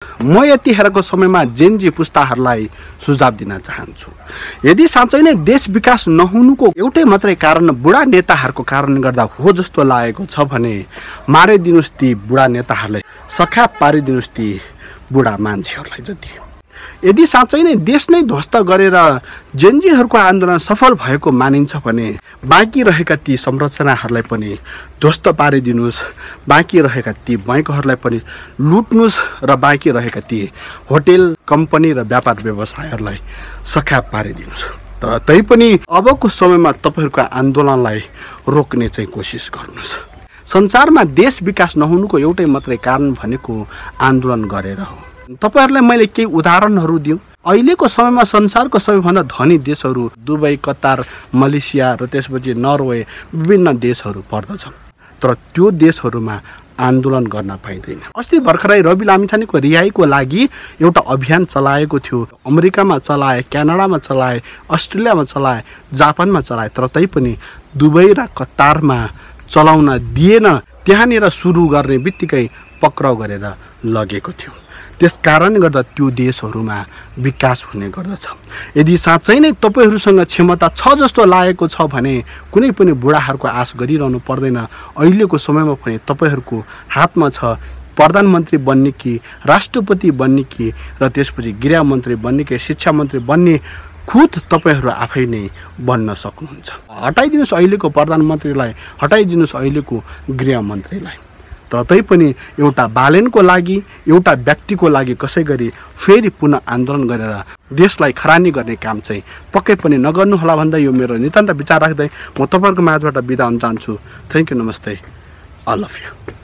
म यतिखेरको समयमा जेनजी पुस्ताहरूलाई सुझाव दिन चाहन्छु। यदि साँच्चै नै देश विकास नहुनुको एउटै मात्रै कारण बुढा नेताहरूको कारणले गर्दा हो जस्तो लागेको छ भने मारिदिनुस् ती बुढा नेताहरूलाई, सखाप पारिदिनुस् ती बुढा मान्छेहरूलाई जति। यदि साँच्चै नै देश नै ध्वस्त गरेर जेनजीहरूको आन्दोलन सफल भएको मानिन्छ भने बाँकी रहेका ती संरचनाहरूलाई पनि ध्वस्त पारिदिनुस्, बाँकी रहेका ती बैंकहरूलाई पनि लुट्नुस् र बाँकी रहेका ती होटेल कम्पनी र व्यापार व्यवसायहरूलाई सखाप पारिदिनुस्। तर तैपनि अबको समयमा तपाईहरूको आन्दोलनलाई रोक्ने चाहिँ कोसिस गर्नुस्। संसारमा देश विकास नहुनुको एउटै मात्रै कारण भनेको आन्दोलन गरेर हो। तपाईहरूलाई मैले केही उदाहरणहरू दिउँ। अहिलेको समयमा संसारको सबैभन्दा धनी देशहरू दुबई, कतार, मलेसिया र त्यसपछि नर्वे विभिन्न देशहरू पर्दछन्। तर त्यो देशहरूमा आन्दोलन गर्न पाइँदैन। अस्ति भर्खरै रवि लामिछानेको रिहाईको लागि एउटा अभियान चलाएको थियो। अमेरिकामा चलाए, क्यानाडामा चलाए, अस्ट्रेलियामा चलाए, जापानमा चलाए, तर तैपनि दुबई र कतारमा चलाउन दिएन। त्यहाँनिर सुरु गर्ने बित्तिकै पक्राउ गरेर लगेको थियो। त्यसकारण गर्दा त्यो देशहरूमा विकास हुने गर्दछ। यदि साँच्चै नै तपाईहरूसँग क्षमता छ जस्तो लागेको छ भने कुनै पनि बुढाहरूको आश गरिरहनु पर्दैन। अहिलेको समयमा पनि तपाईहरूको हातमा छ प्रधानमन्त्री बन्ने कि राष्ट्रपति बन्ने कि र त्यसपछि गृहमन्त्री बन्ने कि शिक्षा मन्त्री बन्ने खुद तपाईहरू आफै नै बन्न सक्नुहुन्छ। हटाइदिनुहोस् अहिलेको प्रधानमन्त्रीलाई, हटाइदिनुहोस् अहिलेको गृहमन्त्रीलाई। तर तैपनि एउटा बालेनको लागि, एउटा व्यक्तिको लागि कसै गरी फेरि पुनः आन्दोलन गरेर देशलाई खरानी गर्ने काम चाहिँ पक्कै पनि नगर्नुहोला भन्दा यो मेरो नितान्त विचार राख्दै म तपाईँहरूको माझबाट बिदा हुन चाहन्छु। थ्याङ्क यू, नमस्ते, आई लभ यू।